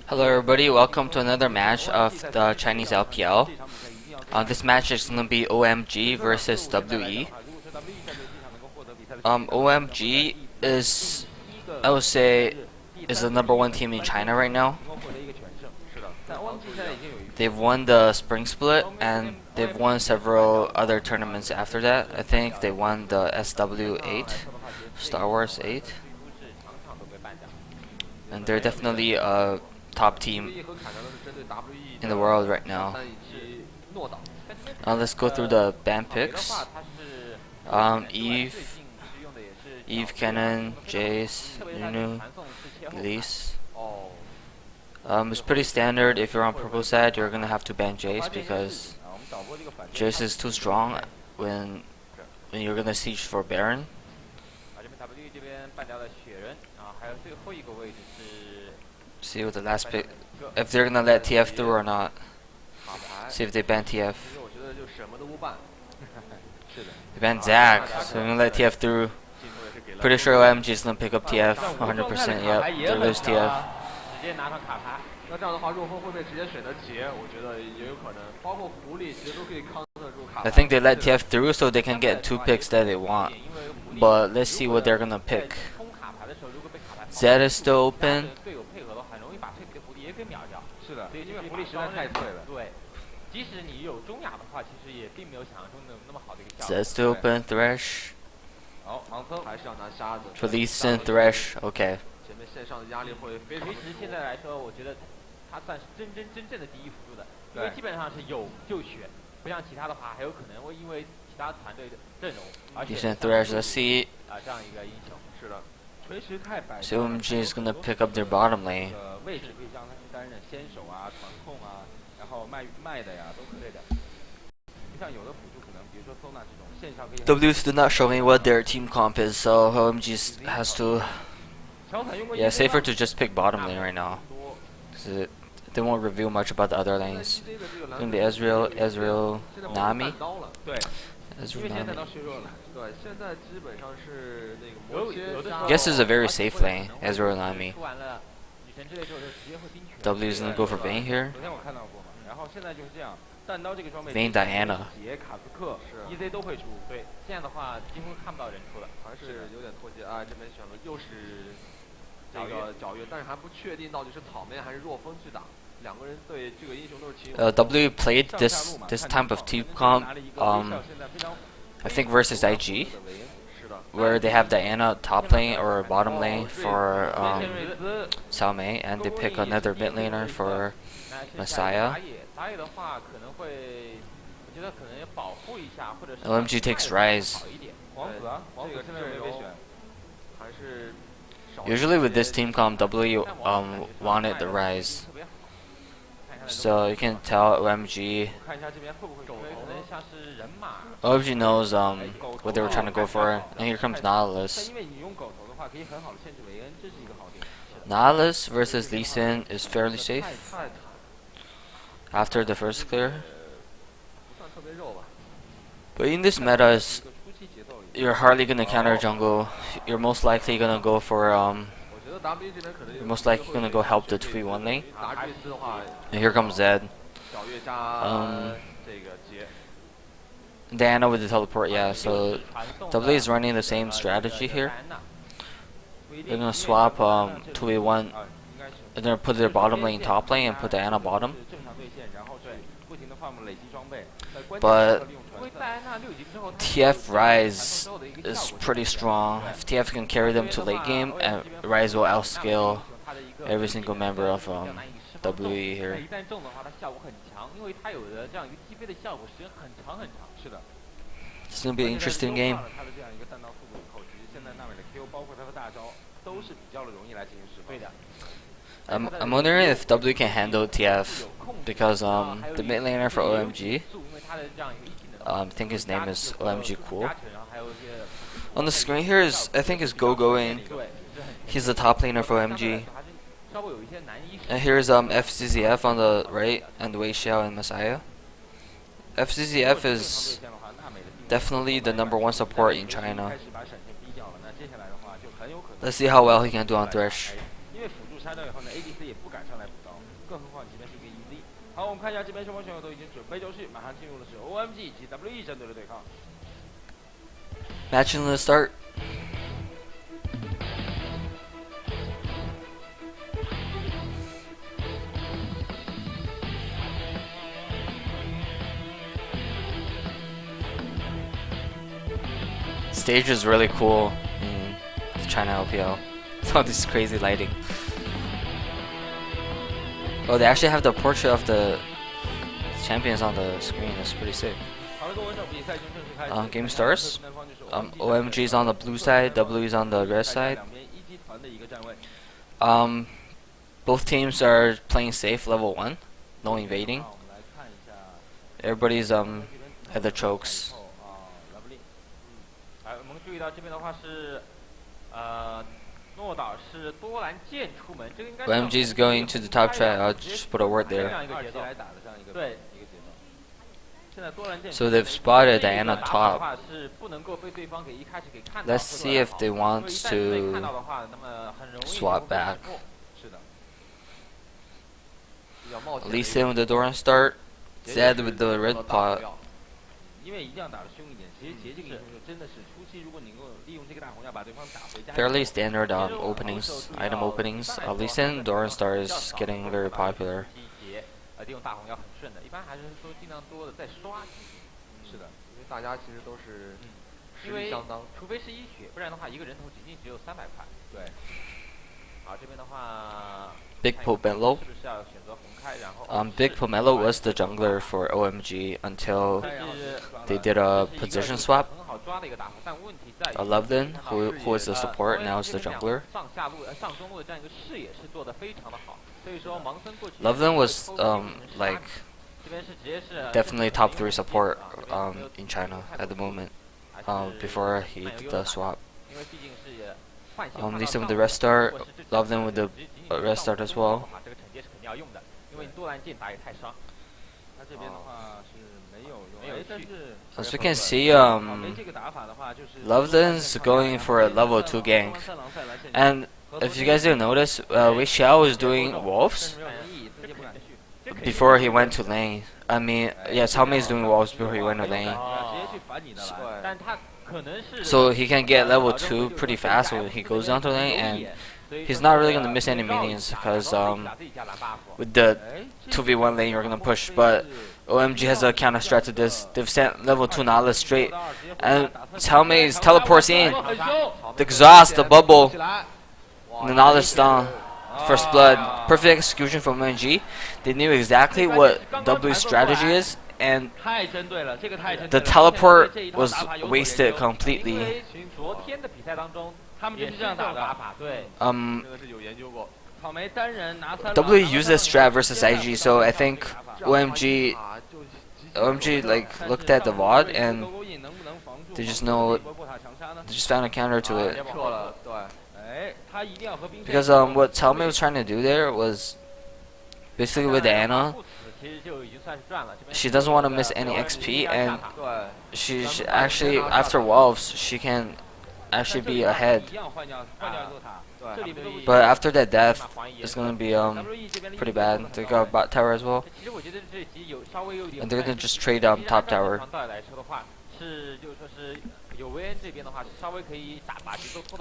Hello everybody, welcome to another match of the Chinese LPL. This match is going to be OMG versus WE. OMG is, I would say, is the #1 team in China right now. They've won the Spring Split and they've won several other tournaments after that. I think they won the SW8, Star Wars 8. And they're definitely a top team in the world right now. Let's go through the band picks. Eve, Cannon, Jace, Nunu, Elise. It's pretty standard. If you're on purple side, you're gonna have to ban Jace because Jace is too strong when you're gonna siege for Baron. See what the last pick, if they're gonna let TF through or not. See if they ban TF. They ban Zach, so they're gonna let TF through. Pretty sure OMG is gonna pick up TF 100%. Yep, there goes TF. I think they let TF through so they can get 2 picks that they want. But let's see what they're gonna pick. Zed is still open. Zed's still open. Thresh. Release and Thresh. Okay. Decent Thresh. Let's see. So OMG is gonna pick up their bottom lane. W still not showing what their team comp is, so OMG has to. Yeah, safer to just pick bottom lane right now. They won't reveal much about the other lanes. It's gonna be Ezreal, Nami. Guess is a very safe lane, Ezreal Nami. W is gonna go for Vayne here. Vayne Diana. W played this type of team comp, I think versus IG, where they have Diana top lane or bottom lane for Xiao Mei, and they pick another mid laner for Messiah. OMG takes Rise. Usually with this team comp, W wanted the Rise. So you can tell OMG knows what they were trying to go for. And here comes Nautilus. Nautilus versus Lee Sin is fairly safe after the first clear. But in this meta, you're hardly gonna counter jungle. You're most likely gonna go for help the 2v1 lane. And here comes Zed. Diana with the teleport, yeah. So W is running the same strategy here. They're gonna swap 2v1. They're gonna put their bottom lane top lane and put Diana bottom. But TF Rise is pretty strong. If TF can carry them to late game, and Rise will outscale every single member of WE here. It's gonna be an interesting game. I'm wondering if W can handle TF because the mid laner for OMG, I think his name is OMG Cool. On the screen here is, I think, is Going. He's the top laner for OMG. And here's FZZF on the right, and Wei Xiao and Messiah. FZZF is definitely the #1 support in China. Let's see how well he can do on Thresh. 杀掉以后呢 ，ADC 也不敢上来补刀，更何况这边是一个 EZ。好，我们看一下这边双方选手都已经准备就绪，马上进入的是 OMG 以及 WE 战队的对抗。Match in the start. Stage is really cool in China LPL. It's all this crazy lighting. Oh, they actually have the portrait of the champions on the screen. That's pretty sick. Game starts. OMG is on the blue side, W is on the red side. Both teams are playing safe, level 1, no invading. Everybody's at the chokes. OMG is going to the top track. I'll just put a word there. So they've spotted Diana top. Let's see if they want to swap back. Lee Sin with the Doran start. Zed with the red pot. Fairly standard openings, item openings. Lee Sin Doran start is getting very popular. 利用大红要很顺的，一般还是说尽量多的再刷几局。是的，因为大家其实都是实力相当，除非是一血，不然的话一个人头仅仅只有300块。对。好，这边的话 Big Pomelo. 是不是要选择红开，然后Big Pomelo was the jungler for OMG until they did a position swap. Loveland, who was the support, now is the jungler. Loveland was like definitely top 3 support in China at the moment before he did the swap. Lee Sin with the restart, Loveland with the restart as well. As we can see, Loveland's going for a level 2 gank, and if you guys didn't notice, Wei Xiao was doing wolves before he went to lane. I mean, yeah, Cao Mei is doing wolves before he went to lane. So he can get level 2 pretty fast when he goes down to lane, and he's not really going to miss any minions because with the 2v1 lane you're going to push, but OMG has a counter strat to this. They've sent level 2 Nala straight, and Cao Mei's teleports in. The exhaust, the bubble, the Nala stun, first blood. Perfect execution from OMG. They knew exactly what W's strategy is, and the teleport was wasted completely. W uses strat versus IG, so I think OMG like looked at the VOD and they just found a counter to it. Because what Cao Mei was trying to do there was basically with Anna, she doesn't want to miss any XP, and she's actually after wolves she can actually be ahead. But after that death, it's gonna be pretty bad. They got bot tower as well, and they're gonna just trade top tower.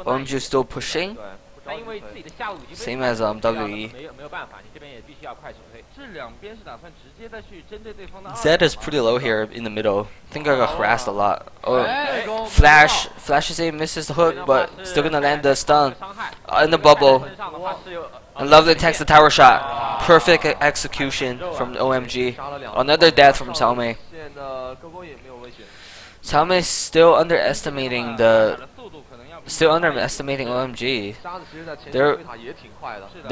OMG is still pushing. Same as WE. Zed is pretty low here in the middle. I think I got harassed a lot. Oh, Flash is misses the hook, but still gonna land the stun in the bubble. And Loveland takes the tower shot. Perfect execution from OMG. Another death from Cao Mei. Cao Mei is still underestimating OMG. There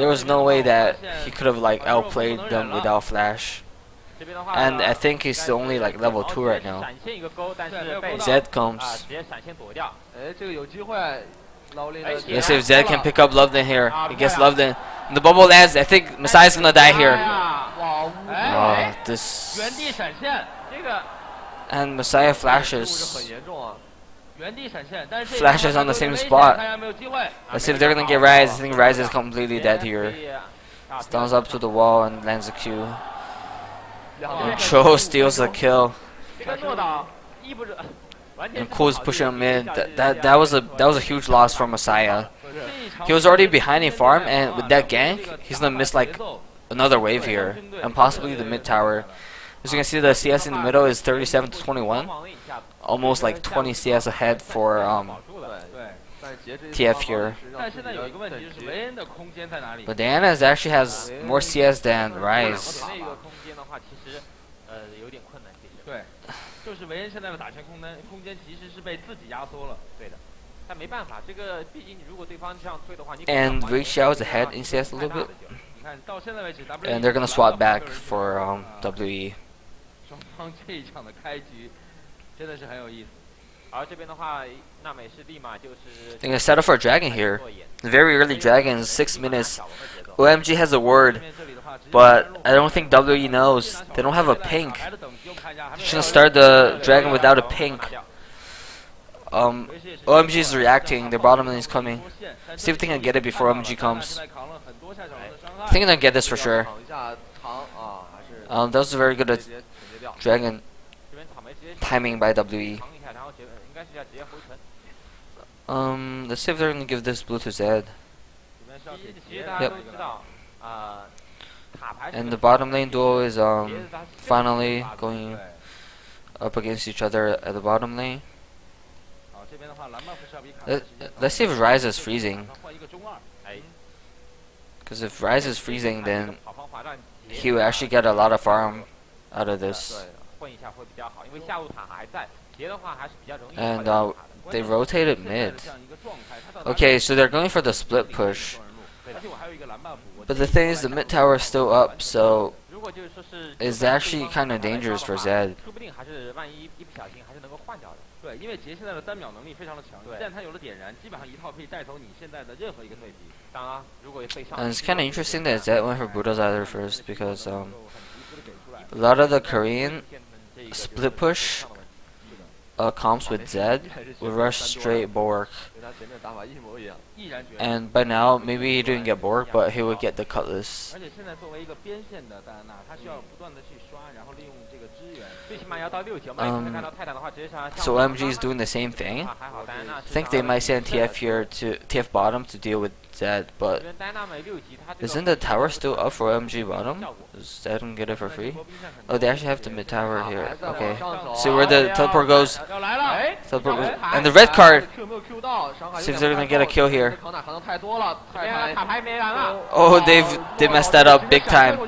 was no way that he could have like outplayed them without Flash. And I think he's still only like level 2 right now. Zed comes. Let's see if Zed can pick up Loveland here. He gets Loveland. And the bubble lands. I think Messiah's gonna die here. This. And Messiah flashes. Flash is on the same spot. Let's see if they're gonna get Rise. I think Rise is completely dead here. Stuns up to the wall and lands a Q. Cho steals the kill. And Cool is pushing him mid. That was a huge loss for Messiah. He was already behind a farm, and with that gank, he's gonna miss like another wave here, and possibly the mid tower. As you can see, the CS in the middle is 37 to 21, almost like 20 CS ahead for TF here. But Diana actually has more CS than Rise. 就是维恩现在的打拳空间其实是被自己压缩了，对的。但没办法，这个毕竟如果对方这样推的话，你 And Rick Xiao is ahead in CS a little bit. And they're gonna swap back for WE. 双方这一场的开局真的是很有意思。而这边的话，纳美是立马就是。They're gonna set up for a dragon here. Very early dragons, 6 minutes. OMG has a word, but I don't think WE knows. They don't have a pink. Shouldn't start the dragon without a pink. OMG is reacting. Their bottom lane is coming. See if they can get it before OMG comes. I think they'll get this for sure. That was a very good dragon timing by WE. Let's see if they're gonna give this blue to Zed. Yep. And the bottom lane duo is finally going up against each other at the bottom lane. Let's see if Rise is freezing. Because if Rise is freezing, then he will actually get a lot of farm out of this. And they rotated mid. Okay, so they're going for the split push. But the thing is, the mid tower is still up, so it's actually kind of dangerous for Zed. And it's kind of interesting that Zed went for Bulldozer first, because a lot of the Korean split push comps with Zed will rush straight Bulwark. And by now, maybe he didn't get Bulwark, but he would get the Cutlass. So OMG is doing the same thing. I think they might send TF here to TF bottom to deal with Zed, but isn't the tower still up for OMG bottom? Does Zed can get it for free? Oh, they actually have the mid tower here. Okay, see where the teleport goes. Teleport goes. And the red card. See if they're gonna get a kill here. Oh, they messed that up big time.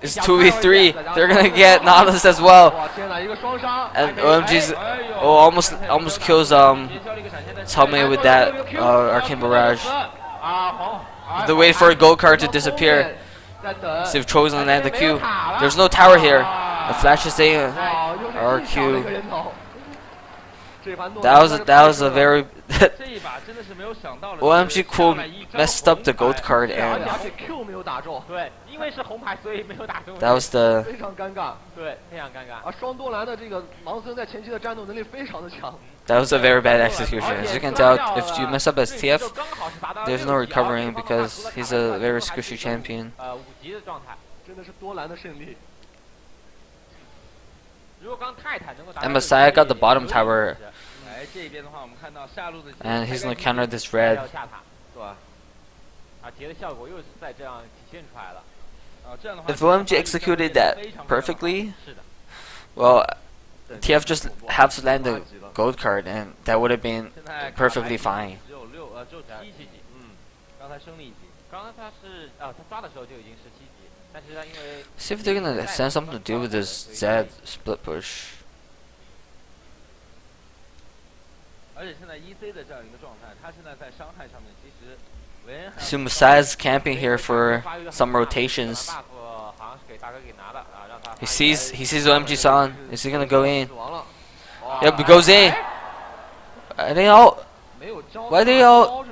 It's 2v3. They're gonna get Nautilus as well. And OMG's almost kills Tome with that Arcane Barrage. They wait for a gold card to disappear. See if Tro's gonna land the Q. There's no tower here. The flash is saying RQ. That was a very OMG Cool messed up the gold card, and that was the that was a very bad execution. As you can tell, if you mess up as TF, there's no recovering because he's a very squishy champion. And Messiah got the bottom tower, and he's gonna counter this red. If OMG executed that perfectly, well, TF just have to land the gold card, and that would have been perfectly fine. See if they're gonna send something to do with this Zed split push. So Messiah's camping here for some rotations. He sees OMG's on. Is he gonna go in? Yep, he goes in. Are they all? Why are they all?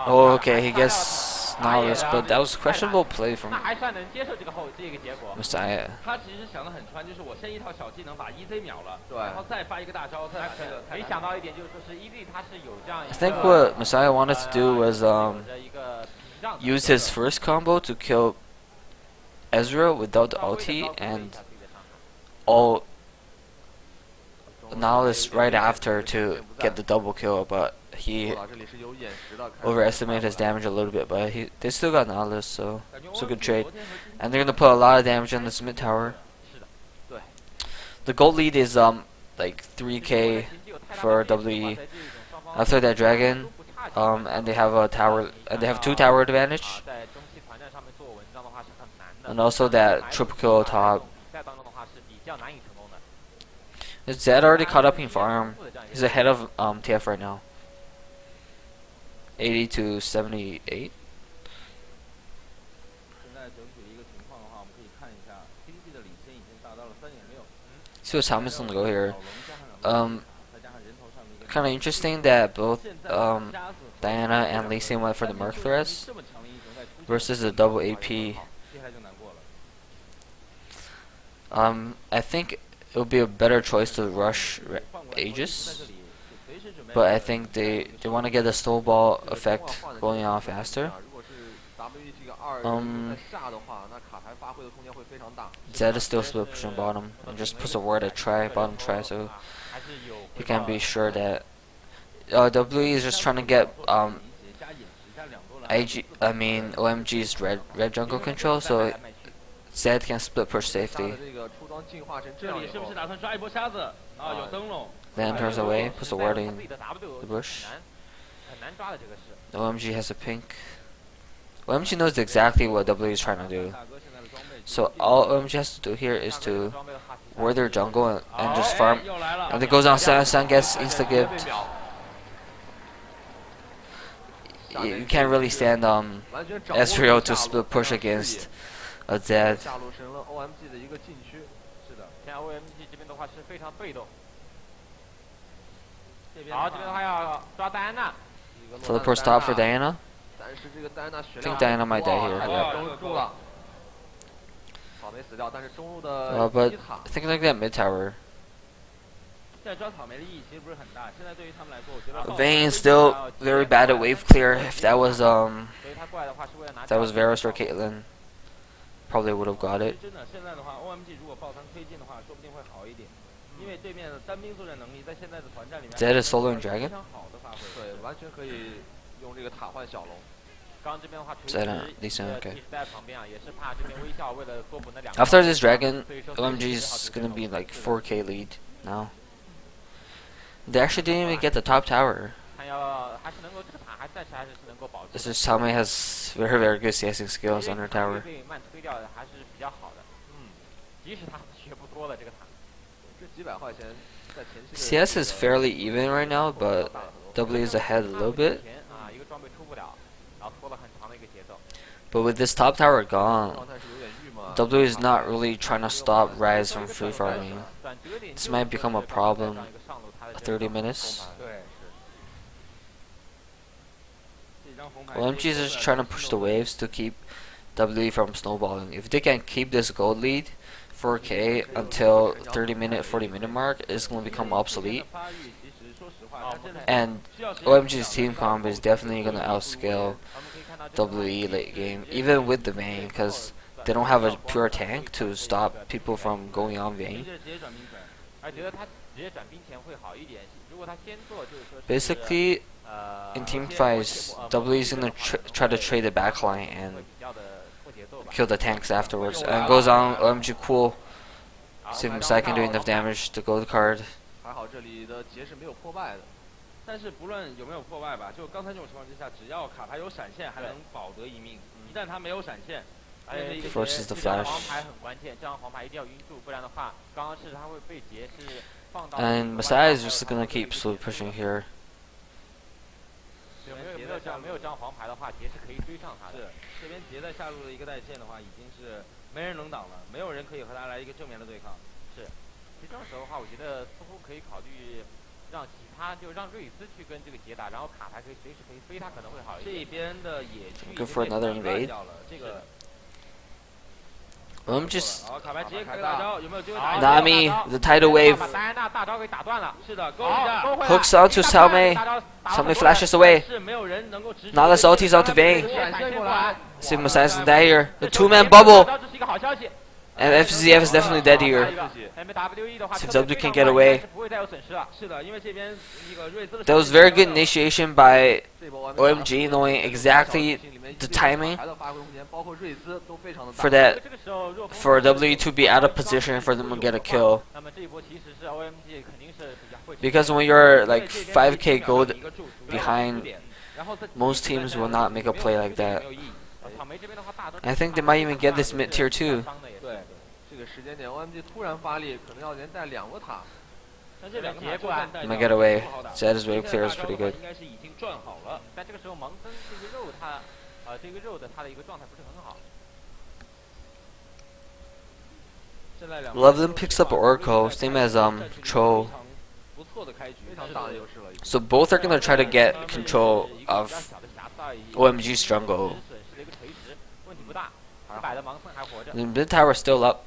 Oh, okay. He gets Nihilus, but that was questionable play from 那还算能接受这个结果。 Messiah. 他其实想得很穿，就是我先一套小技能把 EZ 秒了，对，然后再发一个大招，他没想到一点就是说是 EZ 他是有这样一 I 个。think what Messiah wanted to do was use his first combo to kill Ezra without the ulti and all Nihilus right after to get the double kill, but he overestimated his damage a little bit, but they still got Nihilus, so it's a good trade. And they're gonna put a lot of damage on this mid tower. The gold lead is like 3k for WE. After that dragon, and they have a tower, and they have 2 tower advantage, and also that triple kill top. Is Zed already caught up in farm? He's ahead of TF right now. 80 to 78. 现在整体的一个情况的话，我们可以看一下，经济的领先已经达到了3.6。See what Thomas gonna go here. Kind of interesting that both Diana and Lee Sin went for the Merc Threats versus the double AP. I think it would be a better choice to rush Aegis, but I think they want to get the snowball effect going on faster. Zed is still split pushing bottom and just puts a word at bottom try, so he can be sure that WE is just trying to get OMG's red jungle control, so Zed can split push safety. Then turns away, puts a ward in the bush. OMG has a pink. OMG knows exactly what W is trying to do. So all OMG has to do here is to ward their jungle and just farm. And it goes on Sun gets insta gift. You can't really stand Ezreal to split push against a Zed. Teleport stop for Diana. I think Diana might die here. Yeah. But I think like that mid tower. Vayne still very bad at wave clear. If that was Varus or Caitlyn, probably would have got it. Zed is soloing dragon. Decent, okay. After this dragon, OMG's gonna be like 4k lead now. They actually didn't even get the top tower. This is Salme has very very good CSing skills on her tower. CS is fairly even right now, but W is ahead a little bit. But with this top tower gone, W is not really trying to stop Rise from free farming. This might become a problem. 30 minutes. OMG is just trying to push the waves to keep W from snowballing. If they can keep this gold lead 4k until 30-minute, 40-minute mark, it's going to become obsolete. And OMG's team comp is definitely going to outscale WE late game, even with the Vayne, because they don't have a pure tank to stop people from going on Vayne. Basically, in team fights, W is gonna try to trade the backline and kill the tanks afterwards. And goes on OMG cool. See if Messiah can do enough damage to gold card. 但是不论有没有破败吧，就刚才这种情况之下，只要卡牌有闪现，还能保得一命。一旦他没有闪现， Forces the flash. And Messiah is just gonna keep slow pushing here. 没有这张黄牌的话，杰是可以追上他的。是，这边杰在下路的一个带线的话，已经是没人能挡了，没有人可以和他来一个正面的对抗。是，其实这种时候的话，我觉得似乎可以考虑让其他就让瑞斯去跟这个杰打，然后卡牌可以随时可以飞，他可能会好一点。这边的野区已 Go 经 for 被 another 打 invade. 掉了，这个。 I'm just 好，卡牌直接开个大招，有没有机会打 Nami, the tidal wave 把戴安娜大招给打断了。是的，勾一下。 hooks onto Salme. Salme flashes away. 是没有人能够直接。 Nala's ulti's out to Vayne. 闪现过来。 See Messiah's dead here. The two-man bubble. 这是一个好消息。 And FZF is definitely dead here. MWE 的话， Since W can't get away. 不会再有损失了。是的，因为这边一个瑞兹的。 That was very good initiation by OMG, knowing exactly the timing for that, for W to be out of position for them to get a kill. 那么这一波其实是 OMG 肯定是比较会。 Because when you're like 5k gold behind, most teams will not make a play like that. 草莓这边的话，大招。 I think they might even get this mid tier too. 对，这个时间点 OMG 突然发力，可能要连带2个塔。 但这两个塔就算带 Might get away. Zed's wave clear is pretty good. 应该是已经转好了。但这个时候盲僧这个肉他，这个肉的他的一个状态不是很好。 Loveland picks up Oracle, same as Cho. 不错的开局，非常大的优势了。 So both are gonna try to get control of OMG's jungle. 损失了一个锤石，问题不大。100的盲僧还活着。 The mid tower still up.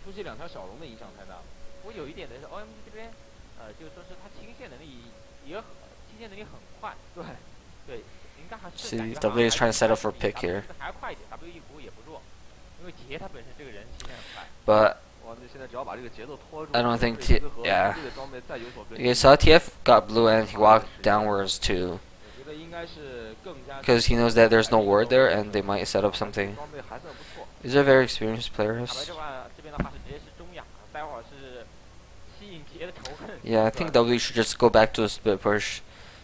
出现2条小龙的影响太大了。 不过有一点的是 OMG 这边，就是说是他清线能力也很，清线能力很快。对，对，应该还是。 See, W is trying to set up for pick here. 还要快一点 ，WE 服务也不弱，因为杰他本身这个人清线很快。 But OMG 现在只要把这个节奏拖住。 I don't think T, yeah. 这个装备再有所跟 You saw TF got blue and he walked downwards too. 我觉得应该是更加。 Because he knows that there's no ward there and they might set up something. 装备还算不错。 These are very experienced 卡牌 players. 这边的话是直接是中亚，待会儿是吸引杰的仇恨。 Yeah, I think W should just go back to a split push.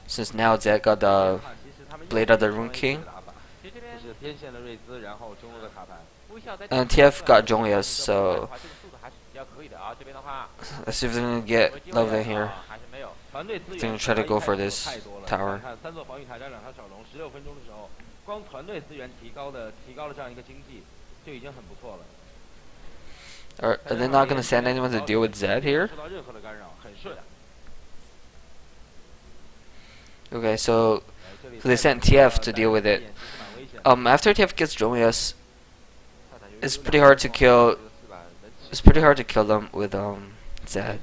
Since now Zed got the Blade of the Rune King. 其实这边是天线的瑞兹，然后中路的卡牌。微笑在。 And TF got Jonius, so 这个速度还是比较可以的啊。这边的话， let's see if they're gonna get Love in here. 还是没有。 团队资 They're 源 gonna try to go for this 太多了。 tower. 看3座防御塔加2条小龙，16分钟的时候，光团队资源提高了这样一个经济，就已经很不错了。 Are they not gonna send anyone to deal with Zed here? 受到任何的干扰，很顺。 Okay, so they sent TF to deal with it. After TF gets Jonius, it's pretty hard to kill. It's pretty hard to kill them with Zed,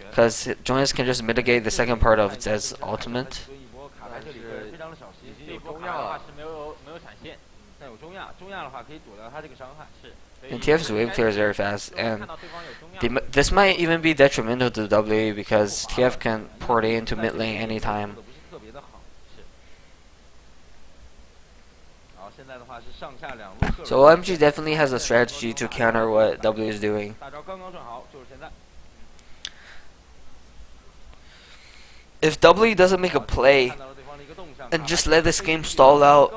because Jonius can just mitigate the second part of Zed's ultimate. 卡牌这里非常的小心，这一波卡的话是没有闪现。 但有中亚的话可以躲掉他这个伤害。是。 And TF's wave clear is very fast, and this might even be detrimental to W because TF can port A into mid lane anytime. So OMG definitely has a strategy to counter what W is doing. If W doesn't make a play and just let this game stall out,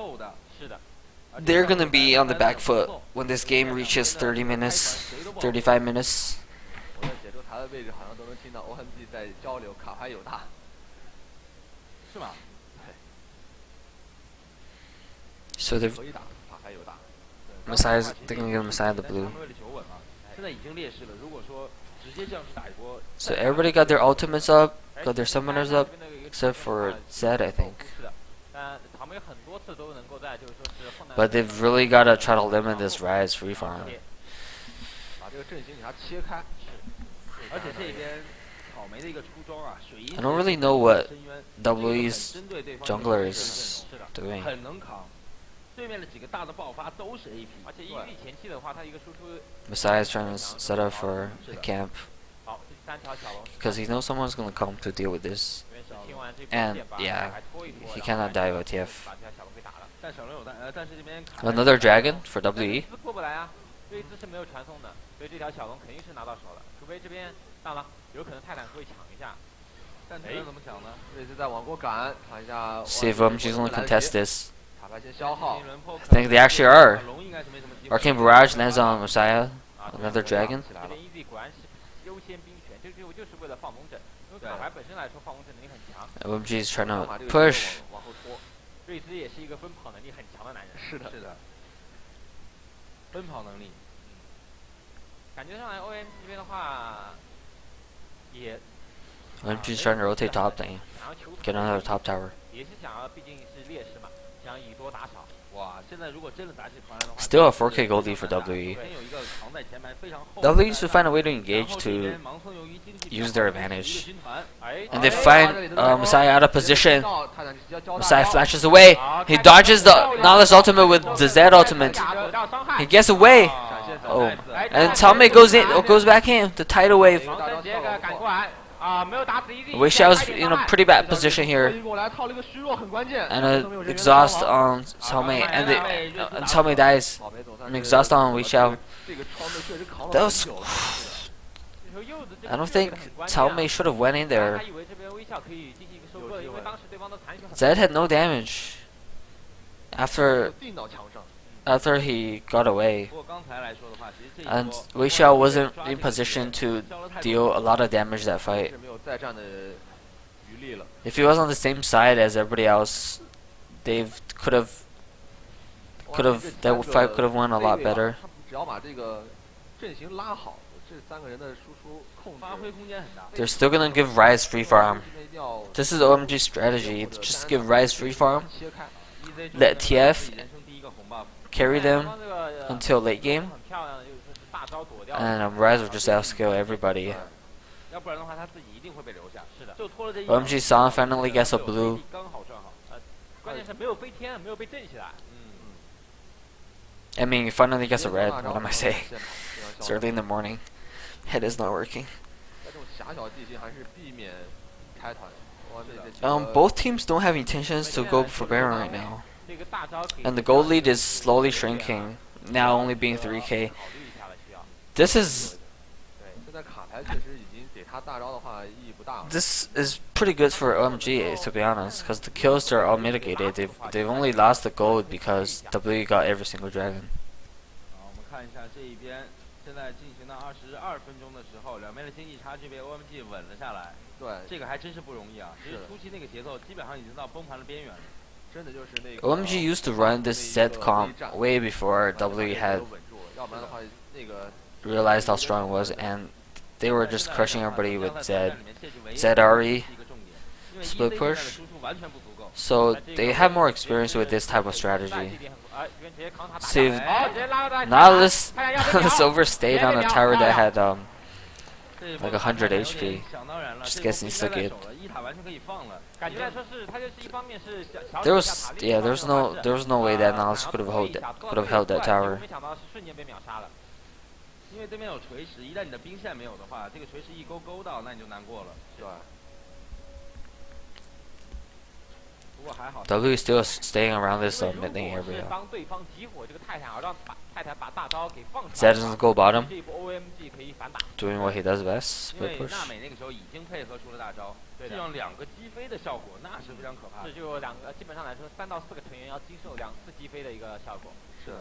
they're gonna be on the back foot when this game reaches 30 minutes, 35 minutes. 我在解说台的位置好像都能听到 OMG 在交流，卡牌有大。是吗？ So they're 可以打，卡牌有大。 Messiah's, they're gonna give Messiah the blue. 现在已经劣势了，如果说直接这样去打一波。 So everybody got their ultimates up, got their summoners up, except for Zed, I think. But they've really gotta try to limit this Rise free farm. 把这个阵型给它切开。而且这边草莓的一个出装啊，水银。 I don't really know what W's jungler is doing. 很能扛，对面的几个大的爆发都是 AP， 而且 EV 前期的话，它一个输出。 Messiah's trying to set up for a camp. Because he knows someone's gonna come to deal with this. And yeah, he cannot die with TF. Another dragon for WE. 过不来啊，瑞兹是没有传送的，所以这条小龙肯定是拿到手了，除非这边当然有可能泰坦会抢一下。但这边怎么抢呢？瑞兹在往过赶，看一下。See if OMG's gonna contest this. 卡牌先消耗。 I think they actually are. Arcane Barrage lands on Messiah. Another dragon. 这边 EZ 果然是优先兵权，这个就是为了放风筝，因为卡牌本身来说放风筝能力很强。OMG is trying to push. 往后拖。瑞兹也是一个奔跑能力很强的男人。是的，是的。奔跑能力。感觉上来 OM 这边的话，也 OMG's trying to rotate top lane, 想要求突 get another top tower. 也是想要，毕竟是劣势嘛，想以多打少。哇，现在如果真的打起团来的话 Still a 4K gold lead for WE. 先有一个扛在前排非常厚 WE needs to find a way to engage 然后这 to 边盲僧鱿鱼经济 use their 比较好的一个 advantage. 军团 哎， And they find Messiah out of position. 泰坦直接交代 Messiah flashes away. He dodges the Nala's ultimate with the Zed ultimate. 得到伤害 He。gets away. 闪现 Oh. 哎 And Talmay goes back in. The tidal wave. 王三杰赶过来啊，没有打死一 Wei Xiao's in a pretty bad position here. 过来套了一个虚弱，很关键。 And a exhaust on Talmay. And Talmay dies. 宝贝总算 An 是 exhaust on Wei Xiao. 这个超妹确实扛了 That 很 was. 久了。 I don't think Talmay should have went in there. 他以为这边微笑可以进行一个收割，因为当时对方的残血很 Zed had no damage after 定到墙上。 he got away. 不过刚才来说的话，其实这一 And 波 Wei Xiao wasn't in position to deal a lot of damage that fight. 是没有再战的余力了。 If he was on the same side as everybody else, they that fight could have won a lot better. 他只要把这个阵型拉好，这三个人的输出控制，发挥空间很大。 They're still gonna give Rise free farm. 一定要 This is OMG's strategy. Just give Rise free farm, 切开。 let TF 人生第一个红 buff， carry them 这个 until late game, 很漂亮的，就是说是大招躲掉。 and Rise will just outskill everybody. 要不然的话他自己一定会被留下。是的，就拖了这一 OMG Song finally gets a blue. 刚好转好。关键是没有飞天，没有被震起来。 I mean, he finally gets a red. What am I saying? It's early in the morning. Head is not working. 在这种狭小地形还是避免开团。Both teams don't have intentions to go for Baron right now. 这个大招可以 And the gold lead is slowly shrinking, now only being 3K. 考虑一下了，需要。 This is 对，现在卡牌确实已经给他大招的话意义不大了。 this is pretty good for OMG, to be honest, because the kills are all mitigated. They've only lost the gold because W got every single dragon. 好，我们看一下这一边，现在进行到22分钟的时候，两边的经济差距被 OMG 稳了下来。 对，这个还真是不容易啊！其实初期那个节奏基本上已经到崩盘的边缘了。真的就是那个。 OMG used to run this Z comp way before W had 稳住，要不然的话那个 realized how strong it was, and they were just crushing everybody with ZRE, split push. So they have more experience with this type of strategy. 哎，这边直接扛塔打 See, 下来。直接拉到 Nihilus 太阳要 Nihilus overstayed on a tower that had like 100 HP. 想当然了， Just 这 gets 波 insta 不应该 kid. 再守了，一塔完全可以放了。感觉来说是，他就是一方面是小 There was there was no way that Nihilus could have held that tower. 没想到是瞬间被秒杀了。因为对面有锤石，一旦你的兵线没有的话，这个锤石一勾到，那你就难过了。对。 不过还好。 W is still staying around this mid lane 如果是 area. 帮对方集火这个泰坦，而让泰坦把大招给放出来 Zed 的话， doesn't go bottom, 这一波 OMG 可以反打。 doing what he does best, 因为 split push. 娜美那个时候已经配合出了大招，对的这样2个击飞的效果，那是非常可怕的。这就两个，基本上来说，3到4个成员要经受2次击飞的一个效果。是。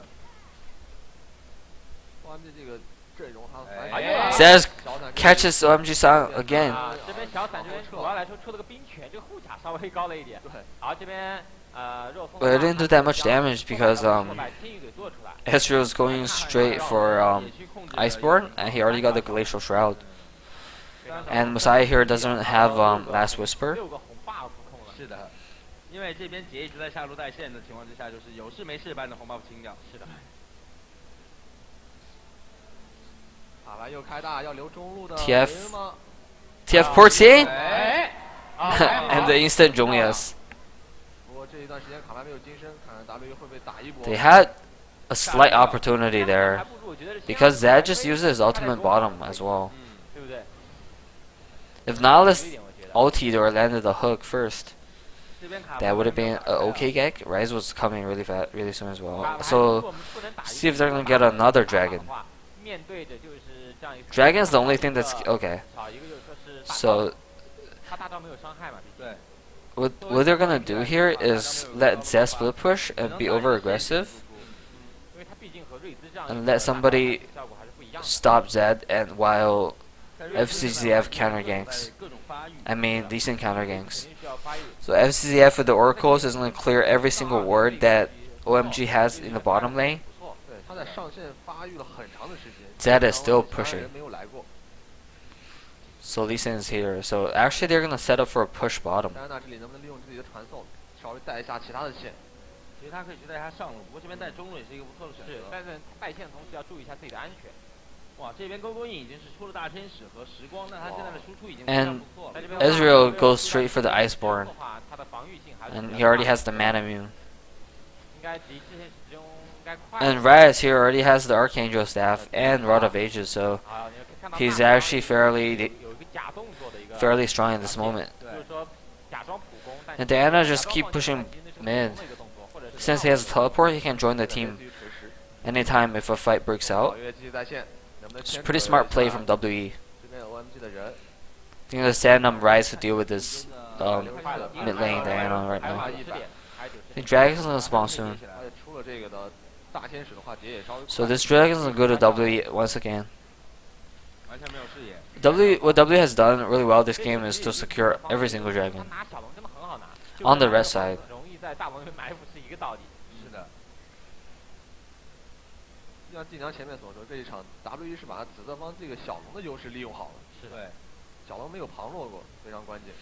OMG这个阵容他哎 Zed catches OMG Song again. 啊，这边小伞这边主要来说出了个冰拳，这个护甲稍微高了一点。对。好，这边若风。 But it didn't do that much damage because 把天宇给做出来。 Ezreal's going straight for Iceborne, and he already got the Glacial Shroud. And Messiah here doesn't have Last Whisper. 6个红 buff 控了。是的，因为这边杰一直在下路带线的情况之下，就是有事没事把你的红 buff 清掉。是的。 卡牌又开大，要留中路的 TF 人吗？ TF Portier 哎， and the instant Junius. 不过这一段时间卡牌没有金身，看看 W 会不会打一波。 They had a slight opportunity there because Zed just used his ultimate bottom as well. 对不对？ If Nihilus ulted or landed the hook first, that would have been an okay gag. Rise was coming really fast, really soon as well. So see if they're gonna get another dragon. 面对着就是这样一个 Dragon's the only thing that's okay. 好一个就是说是大招 So 他大招没有伤害嘛？对。 what they're gonna do here is let Zed split push and be over aggressive 因为他毕竟和瑞兹这样 and let somebody 效果还是不一样的。 stop Zed and while FCZF counter ganks. I mean decent counter ganks. 肯定需要发育。 So FCZF with the oracles is gonna clear every single ward that OMG has in the bottom lane. 不错，对，他在上线发育了很长的时间。 Zed is still 其他 pushing. 人没有来过。So Lee Sin is here. So actually they're gonna set up for a push bottom. 戴安娜这里能不能利用自己的传送，稍微带一下其他的线？其实他可以去带他上路，不过这边带中路也是一个不错的选择。是，但是带线的同时要注意一下自己的安全。哇，这边勾勾印已经是出了大天使和时光，那他现在的输出已经非 And 常不错了。 Ezreal goes straight for the Iceborne, 的话，他的防御性还是 and he already has the mana immune. 应该离之前使用应该快。 And Riot here already has the Archangel staff and Rod of Ages, so 啊，你可以看到 he's 纳 actually fairly 有一个假动作的一个 fairly strong in this moment. 就是说假装普攻，但 And Diana just keep pushing mid. Since he has a teleport, he can join the team anytime if a fight breaks 老 out. 岳继续在线，能不能 It's 牵 pretty 扯 smart 一 play 下 from WE. 这边有 OMG 的人， I think the Sandom Rise to deal with this 快 mid lane Diana right 还有 now. 100，还有 I think Dragon's gonna spawn soon. 而且出了这个的大天使的话，节也稍微 So 快 this Dragon's gonna go to WE once again. 完全没有视野。 What W has done really well this game is to secure every single 他 dragon 拿小龙真的很好拿。 on the red side. 容易在大龙里面埋伏是一个道理。是的，就像晋江前面所说，这一场 WE 是把紫色方这个小龙的优势利用好了，是对。小龙没有旁落过，非常关键。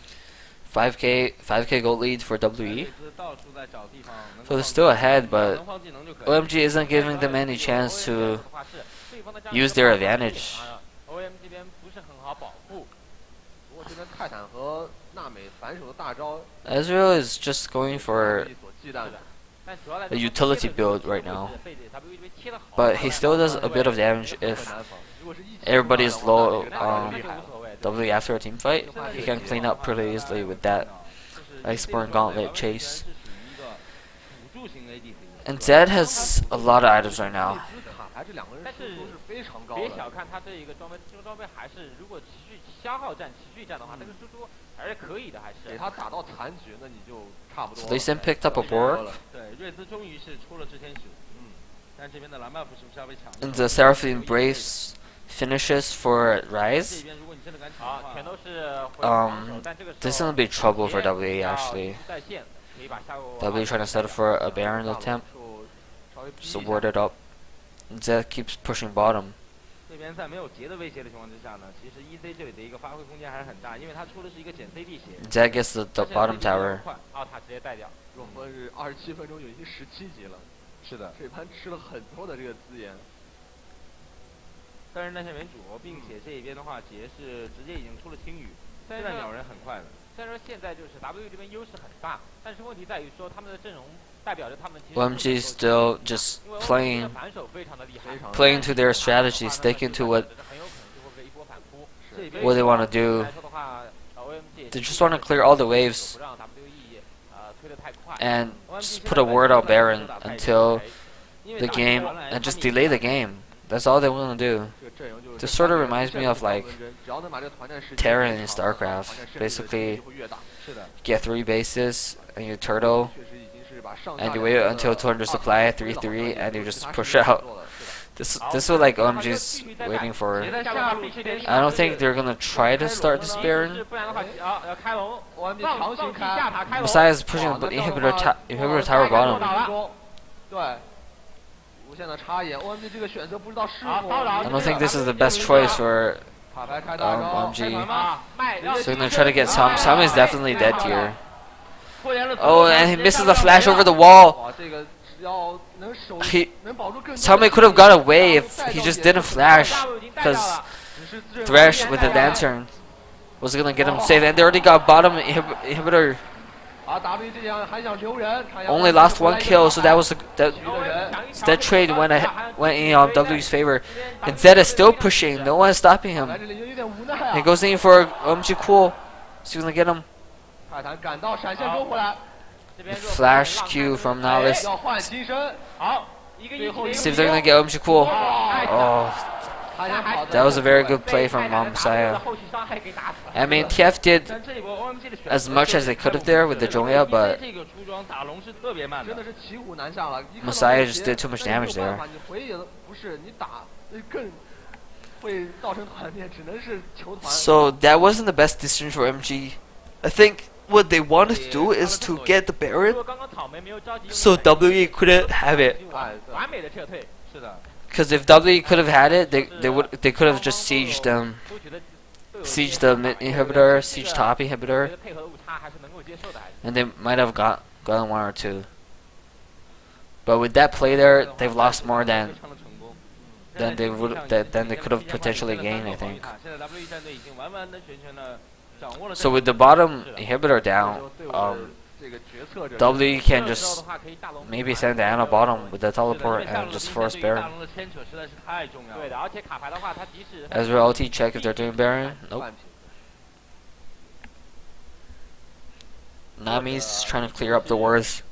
5k gold lead for WE. 到处在找地方能 So 够 they're still ahead, 能 but 放技能就可以。 OMG isn't giving them any chance to use their advantage. OM 这边不是很好保护。不过这边泰坦和娜美反手的大招， Ezreal is just going for 所忌惮的。 但主要来 a utility build right now, but he still does a bit of damage if everybody is low W after a team fight. He can clean up pretty easily with that Iceborne Gauntlet chase. 辅助型 ADC。 And Zed has a lot of items right now. 卡牌这两个人但是输出是非常高的。别小看他这一个装备，这个装备还是如果持续消耗战、持续战的话，这个输出还是可以的，还是。给他打到残局，那你就差不多 So 了。 Lee Sin picked up a board, 对，瑞兹终于是出了制天使，但这边的蓝 buff 是不是稍微强？ and the Seraphine Braves finishes for 这 Rise. 边如果你真的敢抢的啊，话，全都是回防守，但这个时候 This is gonna be trouble for WE actually. 在线可以把下路 WE trying to set up for a Baron attempt, 稍微逼一 so 下 warded up. And Zed keeps pushing bottom. 这边在没有劫的威胁的情况之下呢，其实 EZ 这里的一个发挥空间还是很大，因为他出的是一个减 CD 鞋。 Zed gets the bottom tower. 奥塔直接带掉。若分是27分钟就已经17级了，是的，这盘吃了很多的这个资源。单人单线为主，并且这一边的话，杰是直接已经出了青羽，现在秒人很快的。虽然说现在就是 W 这边优势很大，但是问题在于说他们的阵容代表着他们其实 OMG is still just 因为 playing 反手非常的厉害， playing to their strategy, sticking to what 很有可能就会被一波反扑。这边 what they want to do. 来说的话，OMG They just want to clear all the waves 不让 WE 推得太快。 and just put a word out Baron until the game and just delay the game. That's all they want to do. 这个阵容就是 This sort of reminds me of like 只要能把这个团战时间 Terran in 延长 StarCraft. 团战胜利的 Basically, 机会越大。是的， get 3 bases and you turtle 确实已经是把上下 and you 两 wait 个 until 200 supply 3-3 and you just push out. This is what like OMG's waiting for. 杰在下路这边 I don't think they're gonna try to start this Baron. 不然的话，要开龙， OMG 放强行放弃下塔开，开龙。 Besides pushing 哇 the 那这样的 inhibitor 话 inhibitor tower bottom. 对，无限的插眼，OMG 这个选择不知道是否。骚扰 I don't think this is the best choice for 卡牌开大招， OMG. 卖 So they're gonna try to get Sam. Sam is definitely dead here. 拖延了。 Oh, and he misses the flash over the wall. 哇，这个只要能守 He 能保住更。 Salme could have got away if he just didn't flash, because Thresh with the lantern was gonna get him safe, and they already got bottom inhibitor. 啊 ，W 这样还想留人，看样 Only lost 1 kill, so that was that 人， that trade went in on W's favor. And Zed is still pushing. No one is stopping 来 him. 这里就有点无奈啊 He。goes in for OMG cool. He's gonna get him. 泰坦赶到，闪现勾回来， Flash Q from Nihilus. 要换金身，好，一个一 See if they're gonna get OMG cool. Oh, 他想跑 that was a very good play from Messiah. 后续伤害给打死了。 I mean, TF did 但这一波 OMG 的选择 as much as they could have there with the Joya, but 这个出装打龙是特别慢的真的。是骑虎难下了。一看到 Messiah 这 just 些 did too much 但是没 damage 有办 there. 法你回也不是，你打那更会造成团灭，只能是球团。 So that wasn't the best decision for MG. I think what they wanted to do is to get the 如 Baron 果刚刚草莓没有着急， so WE couldn't have it. 哎，对完美的撤退，是的， Because if WE could have had it, they could have just sieged them. 都觉得对 siege the mid inhibitor, siege top inhibitor, and they might have gotten 1 or 2. But with that play there, they've lost more than they could have potentially gained, I think. So with the bottom inhibitor down, W can just maybe send the Ana bottom with the teleport and just force Baron. Ezreal ulti check if they're doing Baron. Nope. Nami's trying to clear up the wards.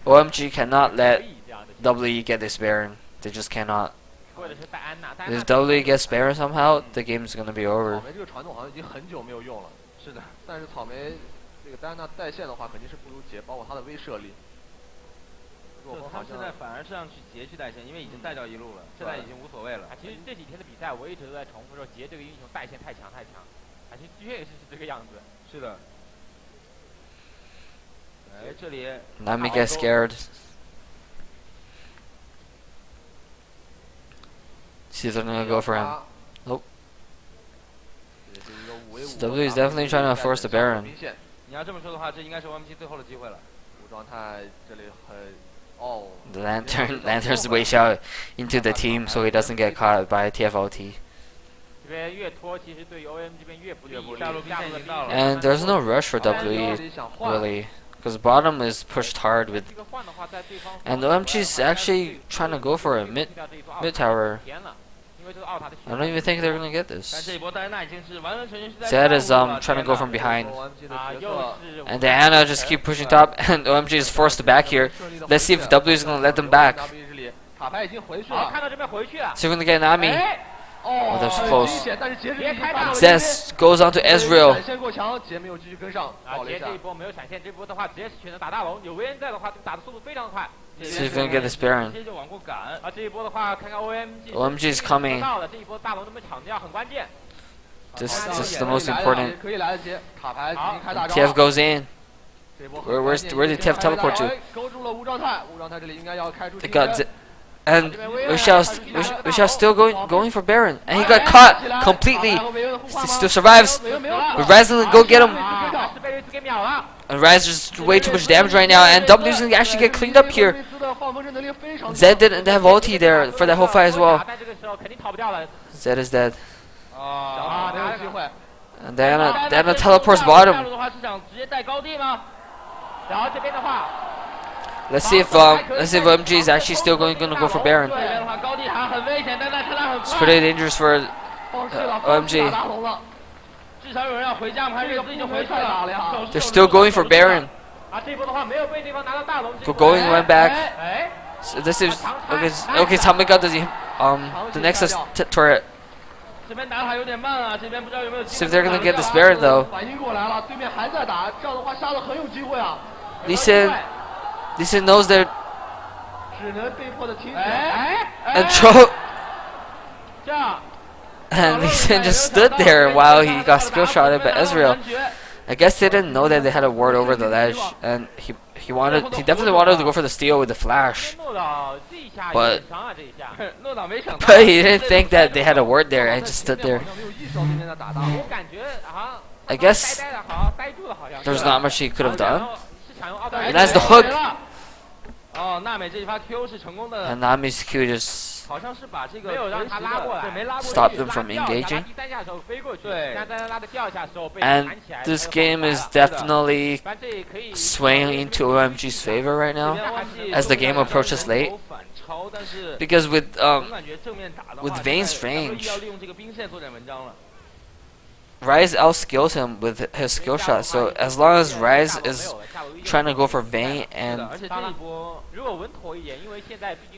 OMG cannot let W get this Baron. They just cannot. If W gets Baron somehow, the game's gonna be over. 这个戴安娜带线的话，肯定是不如杰，包括他的威慑力。他现在反而是让杰去带线，因为已经带掉一路了，现在已经无所谓了。其实这几天的比赛，我一直都在重复说，杰这个英雄带线太强太强，其实确实是这个样子。是的。哎，这里。Nami gets scared. See if they're gonna go for him. Nope. So W is definitely trying to force the Baron. 你要这么说的话，这应该是 OMG 最后的机会了。无状态这里很 The lantern's way out into the team so he doesn't get caught by TFLT. And there's no rush for W really, because bottom is pushed hard with, and OMG's actually trying to go for a mid tower. I don't even think they're gonna get this. Zed is trying to go from behind, and the Ana just keep pushing top, and OMG is forced to back here. Let's see if W is gonna let them back. See if we're gonna get Nami. Oh, that's close. Zed goes on to Ezreal. See if we can get this Baron. OMG is coming. This is the most important. TF goes in. Where did TF teleport to? They got and Wishao's still going for Baron, and he got caught completely. He still survives. But Ryzen go get him. And Ryze just way too much damage right now, and W's gonna actually get cleaned up here. Zed didn't have ulti there for that whole fight as well. Zed is dead. And Diana teleports bottom. Let's see if OMG is actually still gonna go for Baron. It's pretty dangerous for OMG. They're still going for Baron. Going went back. So this is okay. Tommy got the Nexus turret. See if they're gonna get this Baron though. Lee Sin knows they're and Lee Sin just stood there while he got skill shotted by Ezreal. I guess they didn't know that they had a ward over the ledge, and he definitely wanted to go for the steal with the flash, but he didn't think that they had a ward there and just stood there. I guess there's not much he could have done. And that's the hook. And Nami's Q just stopped them from engaging. And this game is definitely swaying into OMG's favor right now as the game approaches late. Because with Vayne's range, Ryze outskills him with his skill shot, so as long as Ryze is trying to go for Vayne and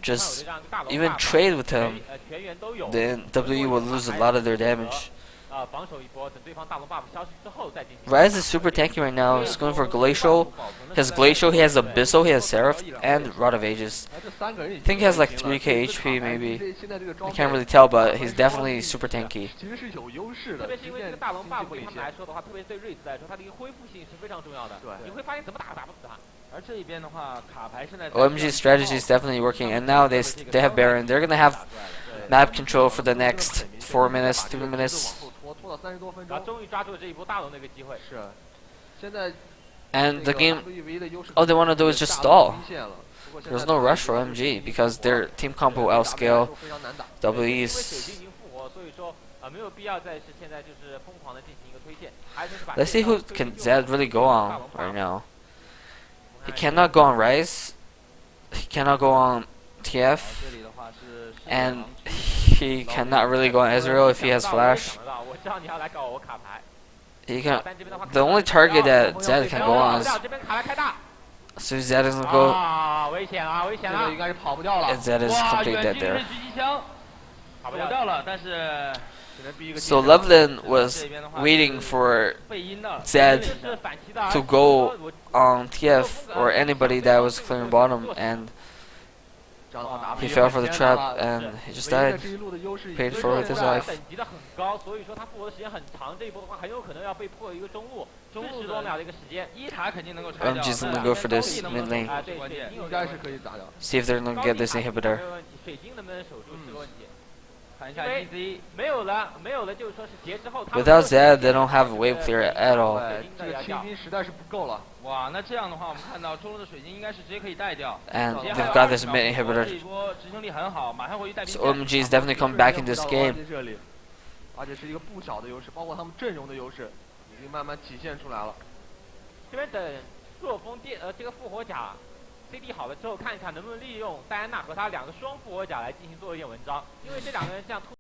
just even trade with him, then W will lose a lot of their damage. Ryze is super tanky right now. He's going for Glacial. He has Glacial, he has Abyssal, he has Seraph, and Rod of Ages. I think he has like 3k HP maybe. I can't really tell, but he's definitely super tanky. OMG's strategy is definitely working, and now they have Baron. They're gonna have map control for the next 4 minutes, 3 minutes. 拖到30多分钟，然后终于抓住了这一波大龙的一个机会。是，现在 And the game, WWE 的优势 all they want to do is just stall. 明显了。不过现 There's 在 no rush for OMG because their team comp will outscale 非常难打。 因为 WE's. 水晶已经复活，所以说没有必要再是现在就是疯狂的进行一个推荐，还是把 Let's see who can Zed really go on right now. He cannot go on Rise. He cannot go on TF. 这里的话是 And he cannot really go on Ezreal if he has Flash. 我知道你要来搞我卡牌。 He can. The only target that Zed can go on is 这边卡牌开大。 so Zed doesn't go. 啊，危险啊，危险啊！这个应该是跑不掉了。 And Zed is 哇， completely 远 dead 距离 there. 狙击枪，跑掉了，但是 只能逼一个 So 近战 Loveland was waiting for 被阴的 Zed 是反击的 to go on TF or anybody that was clearing bottom, and 这样的话 he W fell for the 很艰 trap 难了 and he just 唯一的 died. 这一路的优势 Paid 所以 for 说 with his 他 life. 等级的很高，所以说他复活的时间很长。这一波的话，很有可能要被迫一个中路40多秒的一个时间。一塔肯定能够拆掉。 OMG's gonna go for this mid lane. 啊，对，关键水晶有应该是可以打掉。 See if they're gonna get this inhibitor. 没有问题，水晶能不能守住是个问题。看一下因为 EZ，没有了，就是说是劫之后， Without Zed, they don't have a wave clear at all. 对，这个清兵实在是不够了。哇，那这样的话，我们看到中路的水晶应该是直接可以带掉。 And 直接 they've 还有 got this 20 mid 秒 inhibitor. 这一波执行力很好，马上回去带兵 So 线。 OMG is definitely coming back in this game. 这里，而且是一个不小的优势，包括他们阵容的优势已经慢慢体现出来了。这边等朔风这个复活甲 CD 好了之后，看一看能不能利用戴安娜和他2个双复活甲来进行做一点文章，因为这2个人像突。